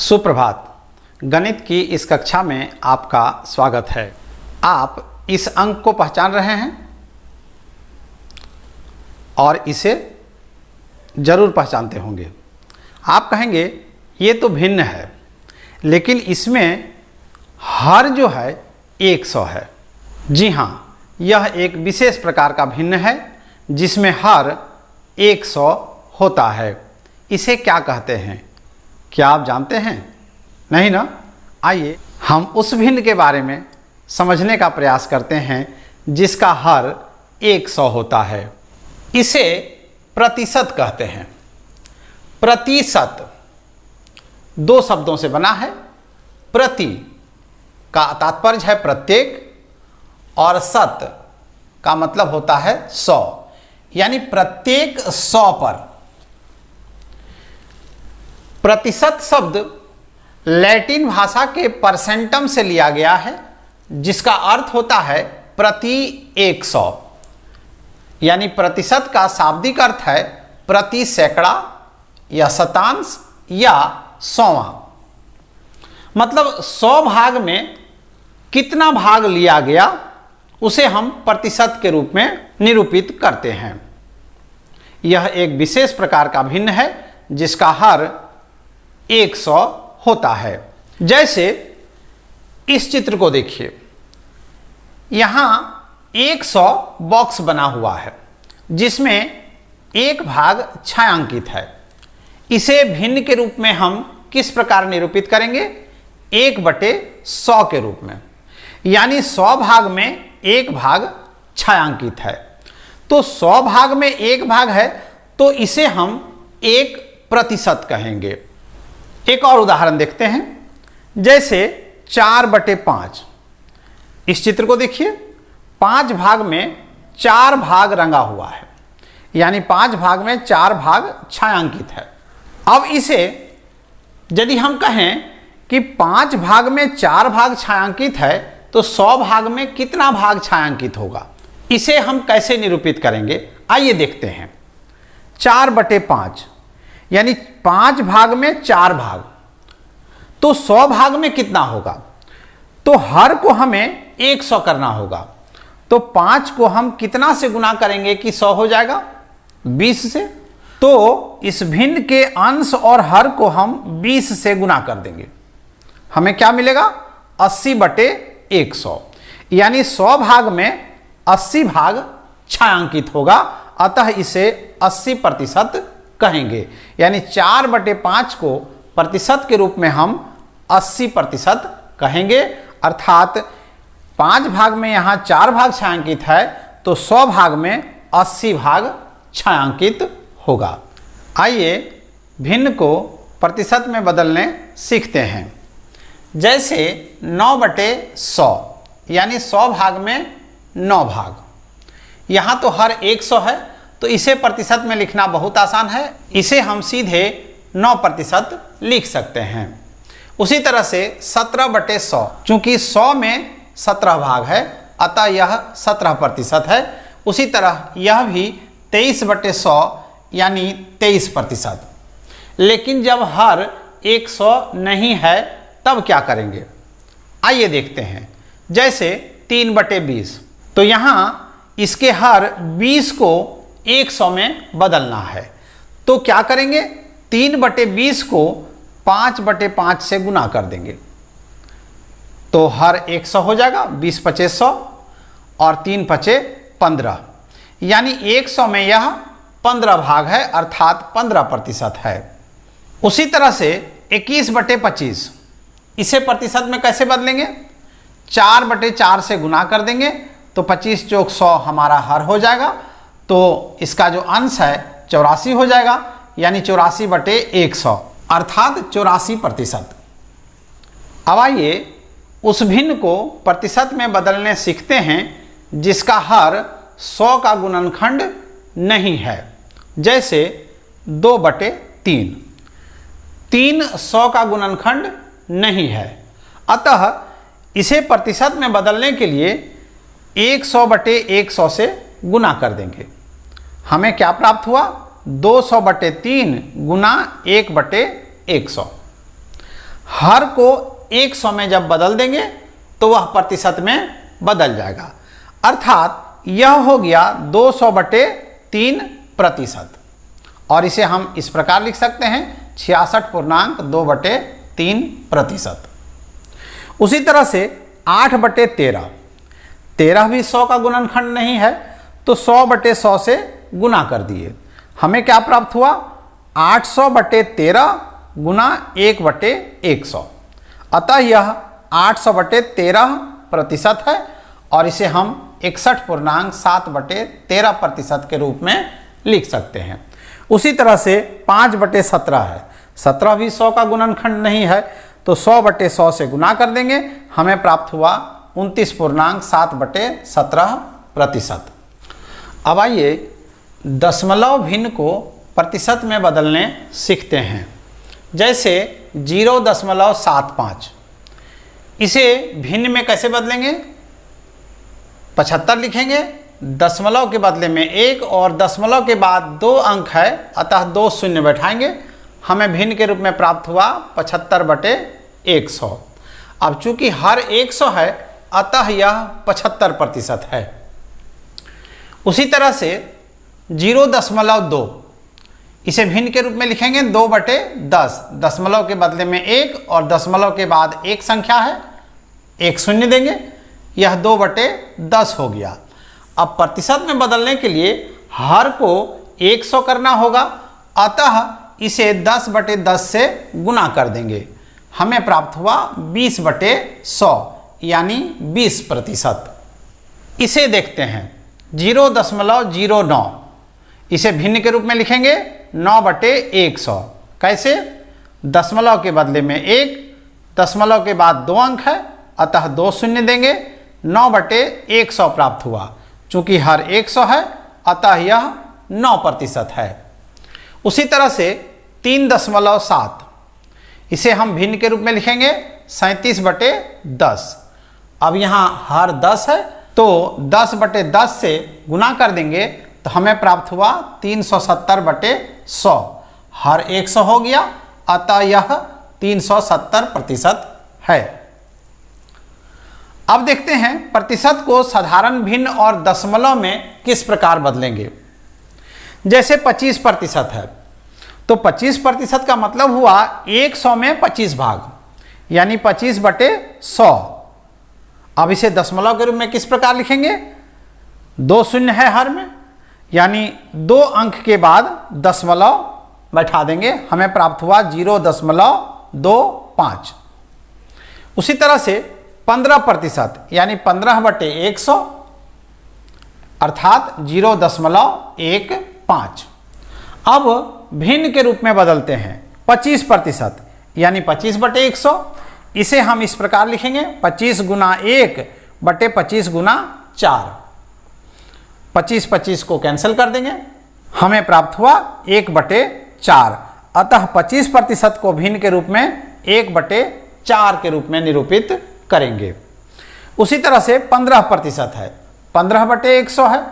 सुप्रभात। गणित की इस कक्षा में आपका स्वागत है। आप इस अंक को पहचान रहे हैं और इसे जरूर पहचानते होंगे। आप कहेंगे ये तो भिन्न है, लेकिन इसमें हर जो है 100 है। जी हाँ, यह एक विशेष प्रकार का भिन्न है जिसमें हर 100 होता है। इसे क्या कहते हैं? क्या आप जानते हैं? नहीं ना? आइए हम उस भिन्न के बारे में समझने का प्रयास करते हैं जिसका हर 100 होता है। इसे प्रतिशत कहते हैं। प्रतिशत दो शब्दों से बना है। प्रति का तात्पर्य है प्रत्येक और शत का मतलब होता है 100, यानी प्रत्येक 100 पर। प्रतिशत शब्द लैटिन भाषा के परसेंटम से लिया गया है, जिसका अर्थ होता है प्रति 100, यानी प्रतिशत का शाब्दिक अर्थ है प्रति सैकड़ा या शतांश या सौवां। मतलब 100 भाग में कितना भाग लिया गया उसे हम प्रतिशत के रूप में निरूपित करते हैं। यह एक विशेष प्रकार का भिन्न है जिसका हर 100 होता है। जैसे इस चित्र को देखिए, यहां 100 बॉक्स बना हुआ है जिसमें एक भाग छायांकित है। इसे भिन्न के रूप में हम किस प्रकार निरूपित करेंगे? 1/100 के रूप में, यानी 100 भाग में एक भाग छायांकित है। तो 100 भाग में एक भाग है तो इसे हम 1% कहेंगे। एक और उदाहरण देखते हैं। जैसे 4/5। इस चित्र को देखिए, 5 भाग में 4 भाग रंगा हुआ है, यानी 5 भाग में 4 भाग छायांकित है। अब इसे यदि हम कहें कि 5 भाग में 4 भाग छायांकित है तो 100 भाग में कितना भाग छायांकित होगा? इसे हम कैसे निरूपित करेंगे? आइए देखते हैं। 4/5 यानी 5 भाग में 4 भाग, तो 100 भाग में कितना होगा? तो हर को हमें 100 करना होगा। तो 5 को हम कितना से गुना करेंगे कि 100 हो जाएगा? 20 से। तो इस भिन्न के अंश और हर को हम 20 से गुना कर देंगे। हमें क्या मिलेगा? 80/100, यानी 100 भाग में 80 भाग छायांकित होगा। अतः इसे 80% कहेंगे, यानी 4/5 को प्रतिशत के रूप में हम 80% कहेंगे। अर्थात 5 भाग में यहाँ 4 भाग छायांकित है तो 100 भाग में 80 भाग छायांकित होगा। आइए भिन्न को प्रतिशत में बदलने सीखते हैं। जैसे 9/100, यानी 100 भाग में 9 भाग। यहाँ तो हर 100 है तो इसे प्रतिशत में लिखना बहुत आसान है। इसे हम सीधे 9% लिख सकते हैं। उसी तरह से 17/100, चूंकि 100 में 17 भाग है अतः यह 17% है। उसी तरह यह भी 23/100 यानी 23%। लेकिन जब हर 100 नहीं है तब क्या करेंगे? आइए देखते हैं। जैसे 3/20, तो यहाँ इसके हर 20 को 100 में बदलना है। तो क्या करेंगे? 3/20 को 5/5 से गुना कर देंगे तो हर 100 हो जाएगा। 20×5 100 और 3×5 15, यानी 100 में यह 15 भाग है, अर्थात 15% है। उसी तरह से 21/25, इसे प्रतिशत में कैसे बदलेंगे? 4/4 से गुना कर देंगे तो 25 + 100 हमारा हर हो जाएगा। तो इसका जो अंश है 84 हो जाएगा, यानी 84/100, अर्थात 84%। अब आइए उस भिन्न को प्रतिशत में बदलने सीखते हैं जिसका हर 100 का गुणनखंड नहीं है। जैसे 2/3, 3 100 का गुणनखंड नहीं है। अतः इसे प्रतिशत में बदलने के लिए 100/100 से गुना कर देंगे। हमें क्या प्राप्त हुआ? 200/3 गुना 1/100। हर को 100 में जब बदल देंगे तो वह प्रतिशत में बदल जाएगा, अर्थात यह हो गया 200/3%। और इसे हम इस प्रकार लिख सकते हैं 66.2/3%। उसी तरह से 8/13, 13 भी 100 का गुणनखंड नहीं है, तो 100/100 से गुना कर दिए, हमें क्या प्राप्त हुआ 800/13 गुना 1/100, अतः यह 800/13% है और इसे हम 61.7/13% के रूप में लिख सकते हैं। उसी तरह से 5/17 है, 17 भी 100 का गुणनखंड नहीं है, तो 100/100 से गुना कर देंगे, हमें प्राप्त हुआ 29.7/17%। अब आइए दशमलव भिन्न को प्रतिशत में बदलने सीखते हैं। जैसे 0.75, इसे भिन्न में कैसे बदलेंगे, 75 लिखेंगे, दशमलव के बदले में 1 और दशमलव के बाद 2 अंक है, अतः 2 शून्य बैठाएंगे, हमें भिन्न के रूप में प्राप्त हुआ 75/100। अब चूंकि हर 100 है, अतः यह 75% है। उसी तरह से 0.2, इसे भिन्न के रूप में लिखेंगे 2/10, दशमलव के बदले में 1 और दशमलव के बाद एक संख्या है, 1 शून्य देंगे, यह 2/10 हो गया। अब प्रतिशत में बदलने के लिए हर को 100 करना होगा, अतः इसे 10/10 से गुना कर देंगे, हमें प्राप्त हुआ 20/100 यानी 20%। इसे देखते हैं 0.09, इसे भिन्न के रूप में लिखेंगे 9/100। कैसे, दशमलव के बदले में 1, दशमलव के बाद 2 अंक है, अतः 2 शून्य देंगे, 9/100 प्राप्त हुआ। चूंकि हर 100 है, अतः यह 9% है। उसी तरह से 3.7, इसे हम भिन्न के रूप में लिखेंगे 37/10। अब यहाँ हर 10 है, तो 10/10 से गुना कर देंगे, तो हमें प्राप्त हुआ 370/100, हर 100 हो गया, अतः यह 370% है। अब देखते हैं प्रतिशत को साधारण भिन्न और दशमलव में किस प्रकार बदलेंगे। जैसे 25% है, तो 25% का मतलब हुआ 100 में 25 भाग, यानी 25/100। अब इसे दशमलव के रूप में किस प्रकार लिखेंगे, 2 शून्य है हर में, यानी 2 अंक के बाद दशमलव बैठा देंगे, हमें प्राप्त हुआ 0.25। उसी तरह से 15%, यानी 15/100, अर्थात 0.15। अब भिन्न के रूप में बदलते हैं 25%, यानी 25/100, इसे हम इस प्रकार लिखेंगे 25 गुना 1/25 गुना 4। 25 को कैंसिल कर देंगे, हमें प्राप्त हुआ 1/4, अतः 25% को भिन्न के रूप में 1/4 के रूप में निरूपित करेंगे। उसी तरह से 15% है, 15/100 है,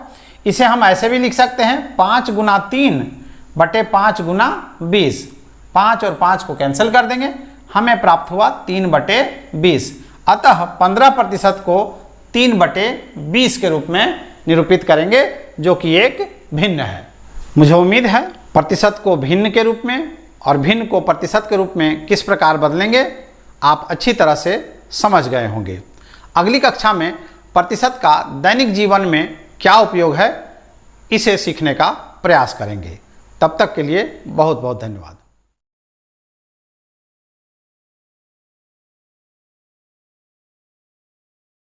इसे हम ऐसे भी लिख सकते हैं 5 गुना 3/5 गुना 20। 5 और 5 को कैंसिल कर देंगे, हमें प्राप्त हुआ 3/20, अतः 15% को 3/20 के रूप में निरूपित करेंगे, जो कि एक भिन्न है। मुझे उम्मीद है प्रतिशत को भिन्न के रूप में और भिन्न को प्रतिशत के रूप में किस प्रकार बदलेंगे आप अच्छी तरह से समझ गए होंगे। अगली कक्षा में प्रतिशत का दैनिक जीवन में क्या उपयोग है, इसे सीखने का प्रयास करेंगे। तब तक के लिए बहुत बहुत धन्यवाद।